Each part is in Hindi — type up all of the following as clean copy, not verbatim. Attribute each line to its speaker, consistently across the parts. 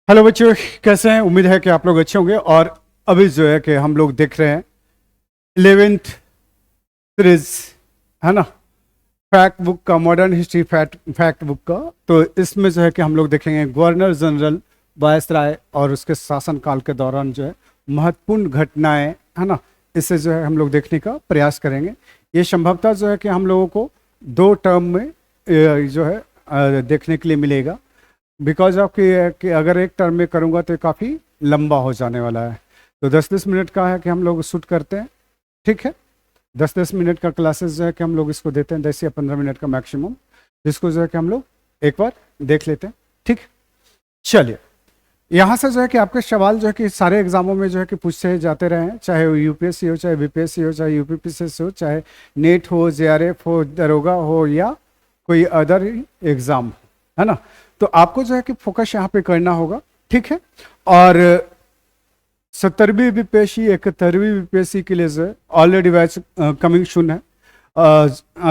Speaker 1: हेलो बच्चों, कैसे हैं? उम्मीद है कि आप लोग अच्छे होंगे। और अभी जो है कि हम लोग देख रहे हैं 11th सीरीज, है ना, फैक्ट बुक का, मॉडर्न हिस्ट्री फैक्ट बुक का। तो इसमें जो है कि हम लोग देखेंगे गवर्नर जनरल वायसराय और उसके शासनकाल के दौरान जो है महत्वपूर्ण घटनाएं, है ना, इसे जो है हम लोग देखने का प्रयास करेंगे। ये संभवतः जो है कि हम लोगों को 2 टर्म में जो है देखने के लिए मिलेगा। बिकॉज ऑफ कि अगर एक टर्म में करूँगा तो काफ़ी लंबा हो जाने वाला है। तो 10-10 मिनट का है कि हम लोग शूट करते हैं, ठीक है। 10-10 मिनट का क्लासेस जो है कि हम लोग इसको देते हैं, 10 या 15 मिनट का मैक्सिमम, जिसको जो है कि हम लोग एक बार देख लेते हैं, ठीक। चलिए, यहाँ से जो है कि आपके सवाल जो है कि सारे एग्जामों में जो है कि पूछते जाते रहे हैं, चाहे वो यूपीएससी हो, चाहे बीपीएससी हो, चाहे यूपीपीसीएस हो, चाहे नेट हो, जेआरएफ हो, दरोगा हो, या कोई अदर एग्जाम, है ना। तो आपको जो है कि फोकस यहाँ पे करना होगा, ठीक है। और 70वीं बीपीएससी, 71वीं बीपीएससी के लिए जो है ऑलरेडी बैच कमिंग सून है।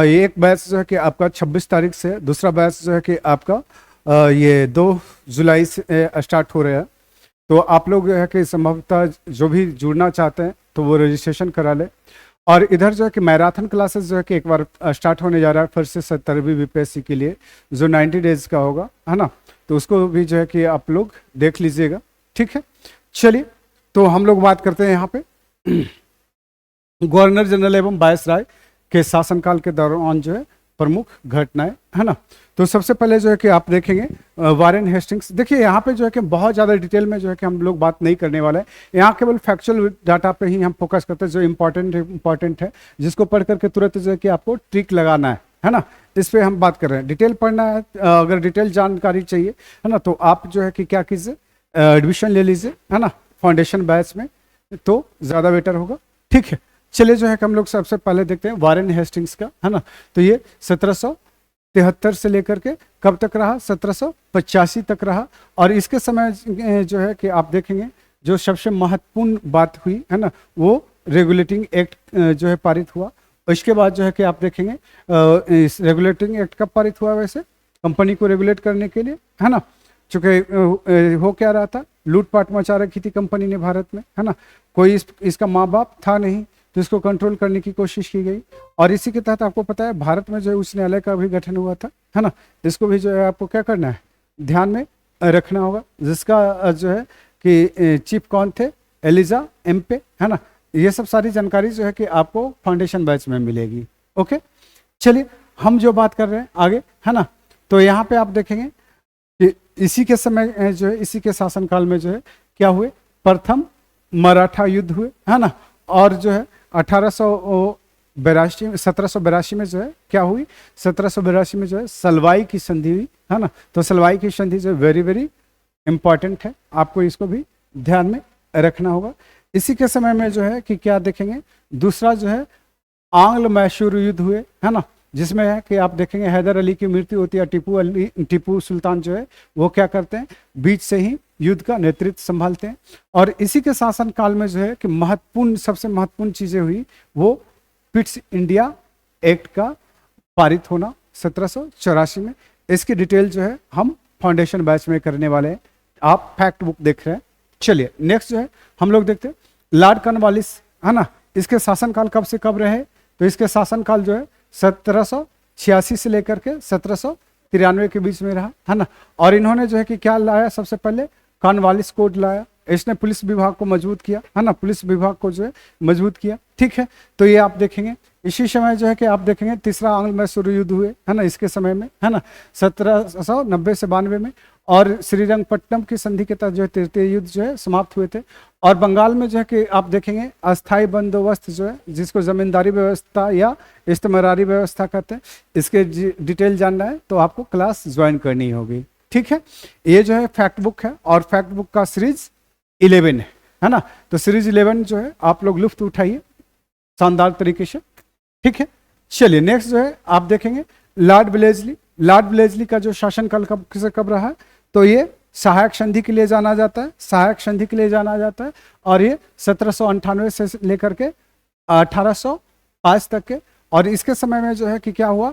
Speaker 1: एक बैच जो है कि आपका 26 तारीख से, दूसरा बैच जो है कि आपका ये 2 जुलाई से स्टार्ट हो रहा है। तो आप लोग जो है कि संभवतः जो भी जुड़ना चाहते हैं तो वो रजिस्ट्रेशन करा ले। और इधर जो है कि मैराथन क्लासेस जो है कि एक बार स्टार्ट होने जा रहा है फिर से 70वीं बीपीएससी के लिए, जो 90 डेज का होगा, है ना। तो उसको भी जो है कि आप लोग देख लीजिएगा, ठीक है। चलिए, तो हम लोग बात करते हैं यहाँ पे गवर्नर जनरल एवं वायसराय के शासनकाल के दौरान जो है प्रमुख घटनाएं, है ना। तो सबसे पहले जो है कि आप देखेंगे वारेन हेस्टिंग्स। देखिए, यहाँ पे जो है कि बहुत ज़्यादा डिटेल में जो है कि हम लोग बात नहीं करने वाले हैं। यहाँ केवल फैक्चुअल डाटा पे ही हम फोकस करते हैं, जो इंपॉर्टेंट है, जिसको पढ़ करके तुरंत जो है कि आपको ट्रिक लगाना है ना। इस पर हम बात कर रहे हैं। डिटेल पढ़ना है, अगर डिटेल जानकारी चाहिए, है ना, तो आप जो है कि क्या कीजिए, एडमिशन ले लीजिए, है ना, फाउंडेशन बैच में, तो ज़्यादा बेटर होगा, ठीक है। चलिए, जो है कि हम लोग सबसे पहले देखते हैं वारेन हेस्टिंग्स का, है ना। तो ये 1773 से लेकर के कब तक रहा, 1785 तक रहा। और इसके समय जो है कि आप देखेंगे जो सबसे महत्वपूर्ण बात हुई, है ना, वो रेगुलेटिंग एक्ट जो है पारित हुआ। इसके बाद जो है कि आप देखेंगे इस रेगुलेटिंग एक्ट कब पारित हुआ, वैसे कंपनी को रेगुलेट करने के लिए, है ना। चूंकि हो क्या रहा था, लूटपाट मचा रखी थी कंपनी ने भारत में, है ना। कोई इसका माँ बाप था नहीं, तो इसको कंट्रोल करने की कोशिश की गई। और इसी के तहत आपको पता है भारत में जो है उच्च न्यायालय का भी गठन हुआ था, है ना। इसको भी जो है आपको क्या करना है, ध्यान में रखना होगा, जिसका जो है कि चीफ कौन थे, एलिजा एम्पे, है ना। ये सब सारी जानकारी जो है कि आपको फाउंडेशन बैच में मिलेगी, ओके। चलिए, हम जो बात कर रहे हैं आगे, है ना, तो यहाँ पे आप देखेंगे कि इसी के समय जो है, इसी के शासनकाल में जो है क्या हुए, प्रथम मराठा युद्ध हुए, है ना। और जो है 1782 में जो है क्या हुई, 1782 में जो है सलवाई की संधि हुई, है ना। तो सलवाई की संधि जो वेरी वेरी इंपॉर्टेंट है, आपको इसको भी ध्यान में रखना होगा। इसी के समय में जो है कि क्या देखेंगे, दूसरा जो है आंग्ल मैसूर युद्ध हुए, है ना, जिसमें है कि आप देखेंगे हैदर अली की मृत्यु होती है। टीपू सुल्तान जो है वो क्या करते हैं, बीच से ही युद्ध का नेतृत्व संभालते हैं। और इसी के शासन काल में जो है कि महत्वपूर्ण, सबसे महत्वपूर्ण चीजें हुई, वो पिट्स इंडिया एक्ट का पारित होना 1784 में। इसकी डिटेल जो है हम फाउंडेशन बैच में करने वाले हैं, आप फैक्ट बुक देख रहे हैं। चलिए, नेक्स्ट जो है हम लोग देखते हैं लॉर्ड कॉर्नवालिस, है ना। इसके शासनकाल कब से कब रहे, तो इसके शासनकाल जो है 1786 से लेकर के 1793 के बीच में रहा, है ना। और इन्होंने जो है कि क्या लाया, सबसे पहले कॉर्नवालिस कोड लाया। इसने पुलिस विभाग को मजबूत किया, है ना, पुलिस विभाग को जो है मजबूत किया, ठीक है। तो ये आप देखेंगे इसी समय जो है कि आप देखेंगे तीसरा आंग्ल मैसूर युद्ध हुए, है ना, इसके समय में, है ना, 1790 से 92 में। और श्रीरंगपट्टनम की संधि के तहत जो है तृतीय युद्ध जो है समाप्त हुए थे। और बंगाल में जो है कि आप देखेंगे अस्थाई बंदोबस्त जो है, जिसको जमींदारी व्यवस्था या इस्तेमारी व्यवस्था कहते हैं, इसके डिटेल जानना है तो आपको क्लास ज्वाइन करनी होगी, ठीक है। ये जो है फैक्ट बुक है, और फैक्ट बुक का सीरीज 11 है ना। तो सीरीज 11 जो है आप लोग लुफ्त उठाइए शानदार तरीके से, ठीक है। चलिए, नेक्स्ट जो है आप देखेंगे लॉर्ड ब्लेजली का जो शासनकाल कब रहा है, तो ये सहायक संधि के लिए जाना जाता है, सहायक संधि के लिए जाना जाता है। और ये 1798 से लेकर के 1805 तक के। और इसके समय में जो है कि क्या हुआ,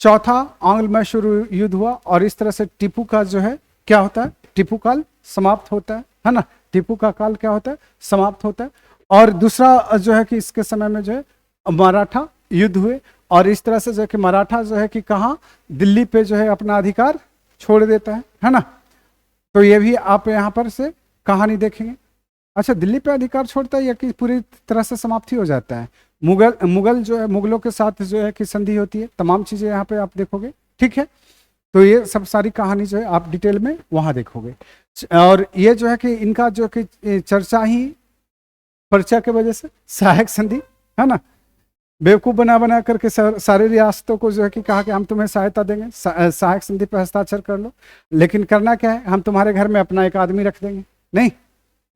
Speaker 1: चौथा आंग्ल मैसूर युद्ध हुआ। और इस तरह से टीपू का जो है क्या होता है, टीपू काल समाप्त होता है ना, टीपू का काल क्या होता है, समाप्त होता है। और दूसरा जो है कि इसके समय में जो है मराठा युद्ध हुए, और इस तरह से जो है कि मराठा जो है कि कहाँ, दिल्ली पे जो है अपना अधिकार छोड़ देता है ना। तो ये भी आप यहाँ पर से कहानी देखेंगे। अच्छा, दिल्ली पे अधिकार छोड़ता है या कि पूरी तरह से समाप्ति हो जाता है? मुगल जो है, मुगलों के साथ जो है कि संधि होती है, तमाम चीजें यहाँ पे आप देखोगे, ठीक है। तो ये सब सारी कहानी जो है आप डिटेल में वहां देखोगे। और ये जो है कि इनका जो कि चर्चा ही पर्चा के वजह से सहायक संधि, है ना, बेवकूफ बना बना करके सारी रियासतों को जो है कि कहा कि हम तुम्हें सहायता देंगे, सहायक संधि पर हस्ताक्षर कर लो, लेकिन करना क्या है, हम तुम्हारे घर में अपना एक आदमी रख देंगे। नहीं,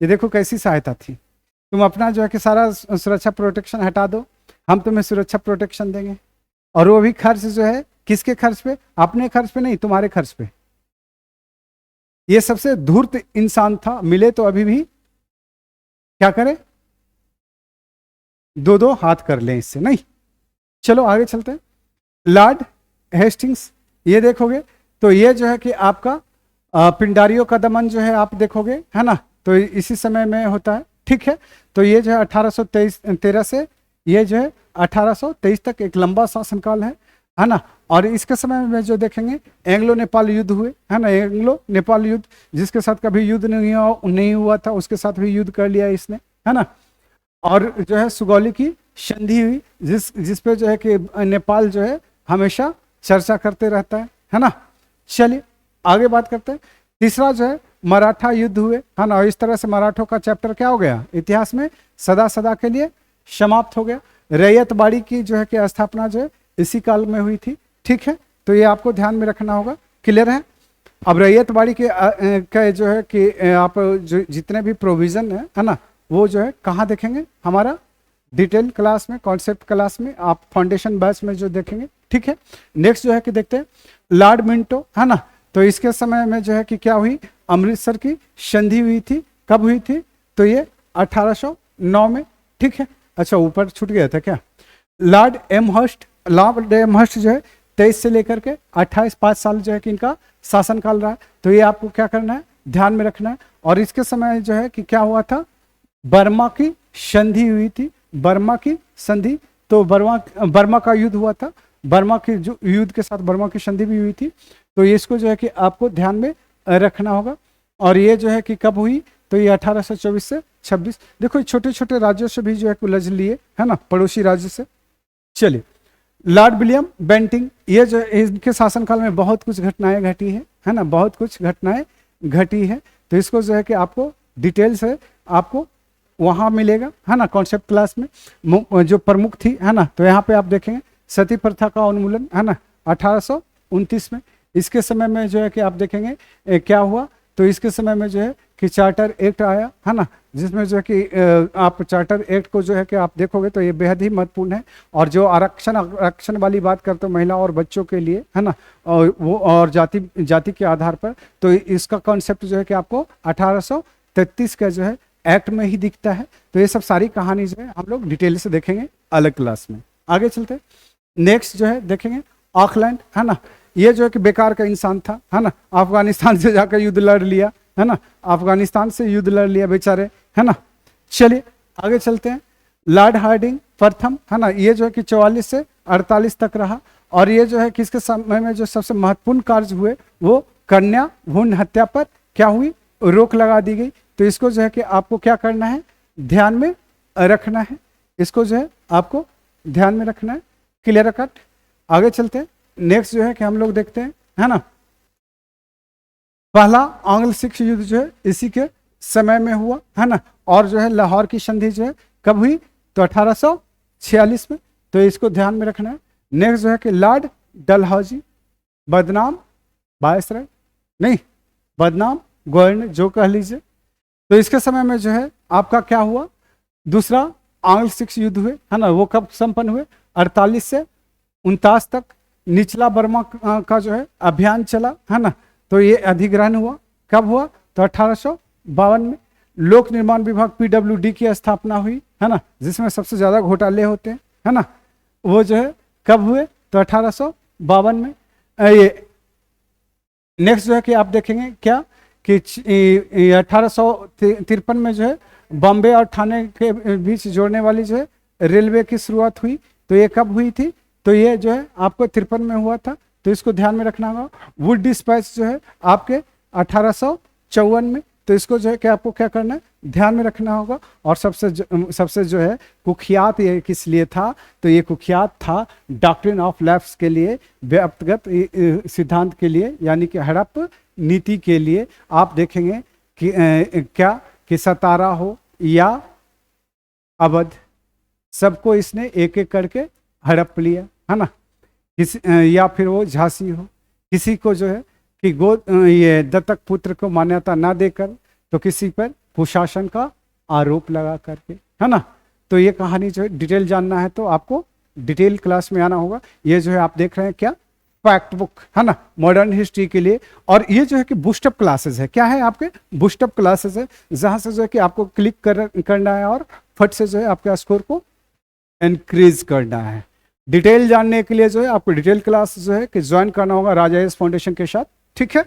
Speaker 1: ये देखो कैसी सहायता थी, तुम अपना जो है कि सारा सुरक्षा प्रोटेक्शन हटा दो, हम तुम्हें सुरक्षा प्रोटेक्शन देंगे, और वो भी खर्च जो है किसके खर्च पे, अपने खर्च पे नहीं, तुम्हारे खर्च पे। ये सबसे धूर्त इंसान था, मिले तो अभी भी क्या करे, दो दो हाथ कर लें इससे, नहीं। चलो आगे चलते हैं। लॉर्ड हेस्टिंग्स, ये देखोगे तो ये जो है कि आपका पिंडारियों का दमन जो है आप देखोगे, है ना, तो इसी समय में होता है, ठीक है। तो ये जो है 1813 से ये जो है 1823 तक एक लंबा शासनकाल है ना। और इसके समय में जो देखेंगे एंग्लो नेपाल युद्ध हुए, है ना, एंग्लो नेपाल युद्ध, जिसके साथ कभी युद्ध नहीं हुआ था उसके साथ भी युद्ध कर लिया इसने, है ना। और जो है सुगौली की संधि हुई, जिस पे जो है कि नेपाल जो है हमेशा चर्चा करते रहता है ना। चलिए आगे बात करते हैं। तीसरा जो है मराठा युद्ध हुए, है ना, और इस तरह से मराठों का चैप्टर क्या हो गया, इतिहास में सदा सदा के लिए समाप्त हो गया। रैयतबाड़ी की जो है कि स्थापना जो है इसी काल में हुई थी, ठीक है। तो ये आपको ध्यान में रखना होगा, क्लियर है। अब रैयतबाड़ी के जो है कि आप जो जितने भी प्रोविजन है ना, वो जो है कहाँ देखेंगे, हमारा डिटेल क्लास में, कॉन्सेप्ट क्लास में, आप फाउंडेशन बैच में जो देखेंगे, ठीक है। नेक्स्ट जो है कि देखते हैं लॉर्ड मिंटो, है ना। तो इसके समय में जो है कि क्या हुई, अमृतसर की संधि हुई थी, कब हुई थी, तो ये 1809 में, ठीक है। अच्छा ऊपर छूट गया था क्या, लॉर्ड एमहर्स्ट जो है 23 से लेकर के 28, 5 साल जो है कि इनका शासनकाल रहा है। तो ये आपको क्या करना है, ध्यान में रखना है। और इसके समय जो है कि क्या हुआ था, बर्मा की संधि हुई थी, बर्मा की संधि, तो बर्मा का युद्ध हुआ था, बर्मा के जो युद्ध के साथ बर्मा की संधि भी हुई थी। तो ये इसको जो है कि आपको ध्यान में रखना होगा। और ये जो है कि कब हुई, तो ये 1824 से 26। देखो छोटे छोटे राज्यों से भी जो है उलझ लिए, है ना, पड़ोसी राज्य से। चलिए लॉर्ड विलियम बेंटिंग, ये जो इनके शासनकाल में बहुत कुछ घटनाएं घटी है ना, बहुत कुछ घटनाएं घटी है। तो इसको जो है कि आपको डिटेल से आपको वहां मिलेगा, है ना, कॉन्सेप्ट क्लास में जो प्रमुख थी, है ना। तो यहाँ पे आप देखेंगे सती प्रथा का उन्मूलन, है ना, 1829 में। इसके समय में जो है कि आप देखेंगे क्या हुआ, तो इसके समय में जो है कि चार्टर एक्ट आया, है ना, जिसमें जो है कि आप चार्टर एक्ट को जो है कि आप देखोगे तो ये बेहद ही महत्वपूर्ण है। और जो आरक्षण वाली बात करते हो महिला और बच्चों के लिए, है ना, और वो और जाति के आधार पर, तो इसका कॉन्सेप्ट जो है कि आपको 1833 का जो है एक्ट में ही दिखता है। तो ये सब सारी कहानी जो है हम लोग डिटेल से देखेंगे अलग क्लास में। आगे चलते हैं, नेक्स्ट जो है देखेंगे ऑकलैंड, है ना। ये जो है कि बेकार का इंसान था, है ना, अफगानिस्तान से जाकर युद्ध लड़ लिया, है ना, अफगानिस्तान से युद्ध लड़ लिया बेचारे, है ना। चलिए आगे चलते हैं, लॉर्ड हार्डिंग प्रथम, है ना, ये जो है कि 44 से 48 तक रहा। और ये जो है कि इसके समय में जो सबसे महत्वपूर्ण कार्य हुए वो कन्या भ्रूण हत्या पर क्या हुई, रोक लगा दी गई। तो इसको जो है कि आपको क्या करना है, ध्यान में रखना है, इसको जो है आपको ध्यान में रखना है, क्लियर कट। आगे चलते हैं, नेक्स्ट जो है कि हम लोग देखते हैं, है ना, पहला आंग्ल सिख युद्ध जो है इसी के समय में हुआ, है ना। और जो है लाहौर की संधि जो है कब हुई, तो 1846 में। तो इसको ध्यान में रखना है। नेक्स्ट जो है कि लॉर्ड डलहौजी, बदनाम वायसराय, नहीं बदनाम गवर्नर जो कह लीजिए। तो इसके समय में जो है आपका क्या हुआ, दूसरा आंग्ल सिख युद्ध हुए, है ना, वो कब संपन्न हुए, 48 से 49 तक निचला बर्मा का जो है अभियान चला, है ना। तो ये अधिग्रहण हुआ, कब हुआ, तो 1852 में। लोक निर्माण विभाग PWD की स्थापना हुई, है ना, जिसमें सबसे ज्यादा घोटाले होते हैं, है ना। वो जो है कब हुए, तो 1852 में। ये नेक्स्ट जो है कि आप देखेंगे क्या कि 1853 में जो है बॉम्बे और ठाणे के बीच जोड़ने वाली जो है रेलवे की शुरुआत हुई। तो ये कब हुई थी? तो ये जो है आपको 53 में हुआ था, तो इसको ध्यान में रखना होगा। वुड डिस्पैच जो है आपके 1854 में, तो इसको जो है कि आपको क्या करना है, ध्यान में रखना होगा। और सबसे जो है कुख्यात ये किस लिए था? तो ये कुख्यात था डॉक्ट्रिन ऑफ लैप्स के लिए, व्यक्तिगत सिद्धांत के लिए, यानी कि हड़प नीति के लिए। आप देखेंगे कि क्या कि सतारा हो या अवध, सबको इसने एक एक करके हड़प लिया, है ना। या फिर वो झांसी हो, किसी को जो है कि ये दत्तक पुत्र को मान्यता ना देकर, तो किसी पर कुशासन का आरोप लगा करके, है ना। तो ये कहानी जो है डिटेल जानना है तो आपको डिटेल क्लास में आना होगा। ये जो है आप देख रहे हैं क्या, फैक्ट बुक, है ना, मॉडर्न हिस्ट्री के लिए। और ये जो है कि बूस्टअप क्लासेस है, क्या है आपके बूस्टअप क्लासेस है, जहां से जो है कि आपको क्लिक करना है और फट से जो है आपके स्कोर को इंक्रीज करना है। डिटेल जानने के लिए जो है आपको डिटेल क्लास जो है कि ज्वाइन करना होगा राजा एस फाउंडेशन के साथ, ठीक है।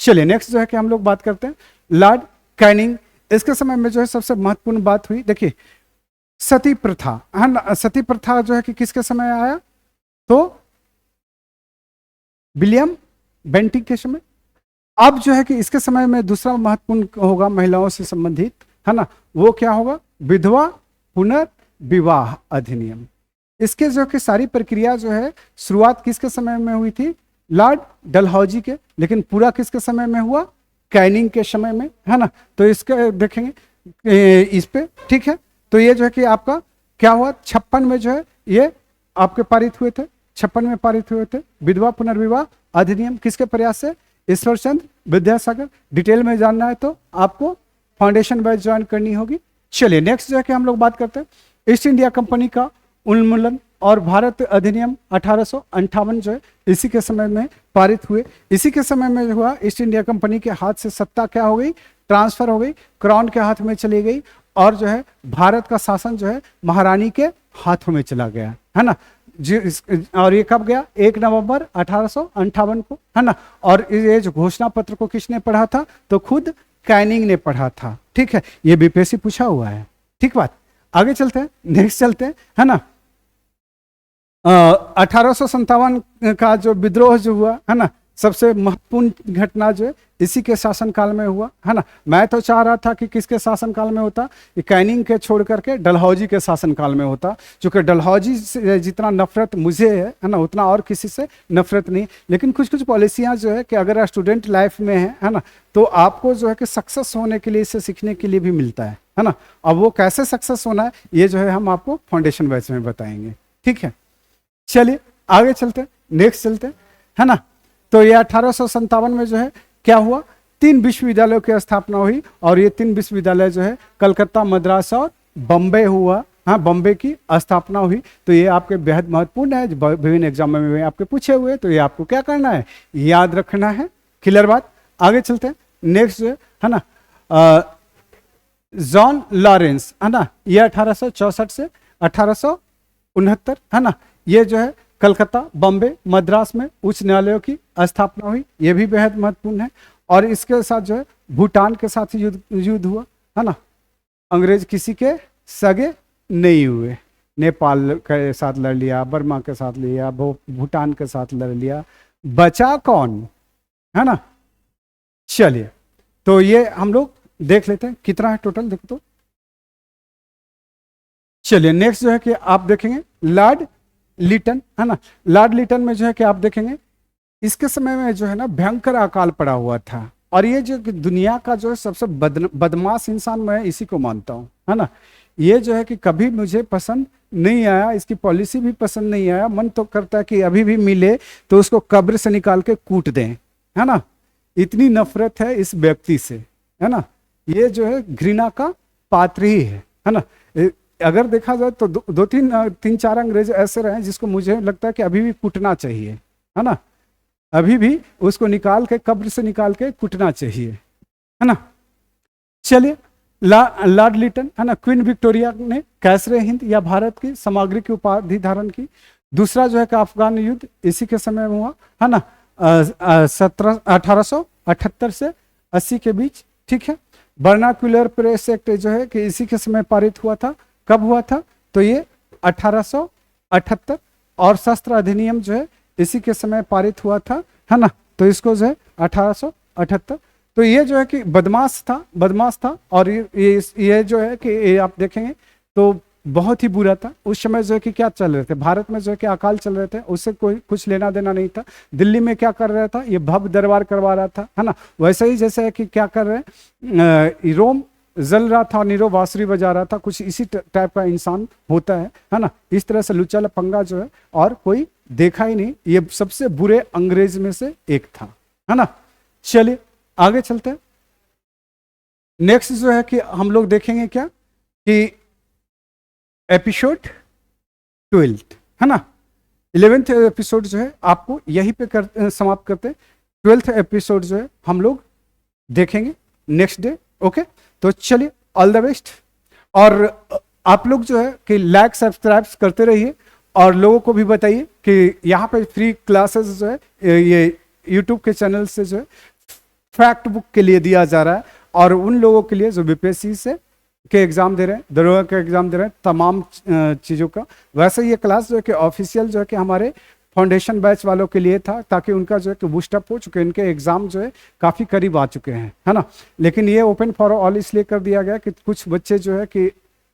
Speaker 1: चलिए नेक्स्ट जो है कि हम लोग बात करते हैं लॉर्ड कैनिंग। इसके समय में जो है सबसे महत्वपूर्ण बात हुई, देखिए सती प्रथा, है ना। सती प्रथा जो है कि किसके समय आया? तो विलियम बेंटिंग के समय। अब जो है कि इसके समय में दूसरा महत्वपूर्ण होगा महिलाओं से संबंधित, है ना, वो क्या होगा? विधवा पुनर्विवाह अधिनियम। इसके जो कि सारी प्रक्रिया जो है शुरुआत किसके समय में हुई थी? लॉर्ड डलहौजी के, लेकिन पूरा किसके समय में हुआ? कैनिंग के समय में, है ना। तो इसके देखेंगे इस पे, ठीक है। तो ये जो है कि आपका क्या हुआ? 56 में जो है ये आपके पारित हुए थे, 56 में पारित हुए थे विधवा पुनर्विवाह अधिनियम। किसके प्रयास से? ईश्वरचंद्र विद्यासागर। डिटेल में जानना है तो आपको फाउंडेशन बैच ज्वाइन करनी होगी। चलिए नेक्स्ट जो है कि हम लोग बात करते हैं ईस्ट इंडिया कंपनी का उन्मूलन और भारत अधिनियम 1858 जो है इसी के समय में पारित हुए। इसी के समय में जो हुआ, ईस्ट इंडिया कंपनी के हाथ से सत्ता क्या हो गई? ट्रांसफर हो गई, क्राउन के हाथ में चली गई, और जो है भारत का शासन जो है महारानी के हाथों में चला गया, है ना। और ये कब गया? 1 नवंबर 1858 को, है ना। और ये जो घोषणा पत्र को किसने पढ़ा था? तो खुद कैनिंग ने पढ़ा था, ठीक है। ये बीपीएससी पूछा हुआ है, ठीक बात। आगे चलते हैं, नेक्स्ट चलते हैं, है ना। 1857 का जो विद्रोह जो हुआ, है ना, सबसे महत्वपूर्ण घटना जो है इसी के शासनकाल में हुआ, है ना। मैं तो चाह रहा था कि किसके शासनकाल में होता? कि कैनिंग के छोड़ करके डलहौजी के शासनकाल में होता, क्योंकि डलहौजी से जितना नफरत मुझे है ना, उतना और किसी से नफरत नहीं। लेकिन कुछ कुछ पॉलिसियां जो है कि अगर स्टूडेंट लाइफ में है ना, तो आपको जो है कि सक्सेस होने के लिए, इससे सीखने के लिए भी मिलता है ना। अब वो कैसे सक्सेस होना है ये जो है हम आपको फाउंडेशन बैच में बताएंगे, ठीक है। चलिए आगे चलते हैं, नेक्स्ट चलते हैं, है ना। तो ये 1857 में जो है क्या हुआ? 3 विश्वविद्यालयों की स्थापना हुई, और ये 3 विश्वविद्यालय जो है कलकत्ता, मद्रास और बम्बे हुआ, हाँ, बम्बे की स्थापना हुई। तो ये आपके बेहद महत्वपूर्ण है, विभिन्न एग्जाम में आपके पूछे हुए, तो ये आपको क्या करना है? याद रखना है। क्लियर बात? आगे चलते हैं, नेक्स्ट जो है ना जॉन लॉरेंस, है ना, ये 1864 से 1869, है ना। ये जो है कलकत्ता, बॉम्बे, मद्रास में उच्च न्यायालयों की स्थापना हुई, ये भी बेहद महत्वपूर्ण है। और इसके साथ जो है भूटान के साथ युद्ध हुआ, है ना। अंग्रेज किसी के सगे नहीं हुए, नेपाल के साथ लड़ लिया, बर्मा के साथ लिया, भूटान के साथ लड़ लिया, बचा कौन? है ना। चलिए तो ये हम लोग देख लेते हैं कितना है टोटल, देखो तो। चलिए नेक्स्ट जो है कि आप देखेंगे लॉर्ड लिटन, है ना। लॉर्ड लिटन में जो है कि आप देखेंगे इसके समय में जो है ना भयंकर अकाल पड़ा हुआ था, और ये जो दुनिया का जो है सबसे बदमाश इंसान मैं इसी को मानता हूँ, है ना। ये जो है कि कभी मुझे पसंद नहीं आया, इसकी पॉलिसी भी पसंद नहीं आया। मन तो करता है कि अभी भी मिले तो उसको कब्र से निकाल के कूट दें, है ना। इतनी नफरत है इस व्यक्ति से, है ना। ये जो है घृणा का पात्र ही है ना। अगर देखा जाए तो दो तीन चार अंग्रेज ऐसे रहे जिसको मुझे लगता है कि अभी भी कूटना चाहिए, है ना। अभी भी उसको निकाल के कब्र से निकाल के कूटना चाहिए, है ना। चलिए लॉर्ड लिटन, है ना। क्वीन विक्टोरिया ने कैसरे हिंद या भारत की सामग्री की उपाधि धारण की। दूसरा जो है कि अफगान युद्ध इसी के समय में हुआ, है ना। 1878 से 80 के बीच, ठीक है। वर्नाक्यूलर प्रेस एक्ट जो है कि इसी के समय पारित हुआ था। कब हुआ था? तो ये 1878। और शस्त्र अधिनियम जो है इसी के समय पारित हुआ था, है ना। तो इसको जो है 1878। तो ये जो है कि बदमाश था। और ये जो है कि ये आप देखेंगे तो बहुत ही बुरा था। उस समय जो है कि क्या चल रहे थे, भारत में जो है कि अकाल चल रहे थे, उससे कोई कुछ लेना देना नहीं था। दिल्ली में क्या कर रहा था, ये भव्य दरबार करवा रहा था, है ना। वैसे ही जैसे है कि क्या कर रहे हैं, रोम जल रहा था, नीरो बांसुरी बजा रहा था, कुछ इसी टाइप का इंसान होता है ना। इस तरह से लुच्चा लफंगा जो है और कोई देखा ही नहीं, ये सबसे बुरे अंग्रेज में से एक था, है ना। चलिए आगे चलते हैं। नेक्स्ट जो है कि हम लोग देखेंगे क्या कि एपिसोड 12, है ना। 11th एपिसोड जो है आपको यहीं पे समाप्त करते हैं। 12th एपिसोड जो है हम लोग देखेंगे नेक्स्ट डे। ओके, तो चलिए ऑल द बेस्ट। और आप लोग जो है कि लाइक सब्सक्राइब करते रहिए और लोगों को भी बताइए कि यहाँ पे फ्री क्लासेस जो है ये यूट्यूब के चैनल से जो है फैक्ट बुक के लिए दिया जा रहा है, और उन लोगों के लिए जो बीपीएससी से के एग्जाम दे रहे हैं, दरोगा के एग्जाम दे रहे हैं, तमाम चीज़ों का। वैसे ये क्लास जो है कि ऑफिशियल जो है कि हमारे फाउंडेशन बैच वालों के लिए था, ताकि उनका जो है कि बूस्टअप हो चुके, इनके एग्जाम जो है काफ़ी करीब आ चुके हैं, है ना। लेकिन ये ओपन फॉर ऑल इसलिए कर दिया गया कि कुछ बच्चे जो है कि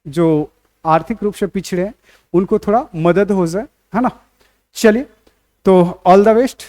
Speaker 1: जो आर्थिक रूप से पिछड़े हैं उनको थोड़ा मदद हो जाए, है ना। चलिए, तो ऑल द बेस्ट।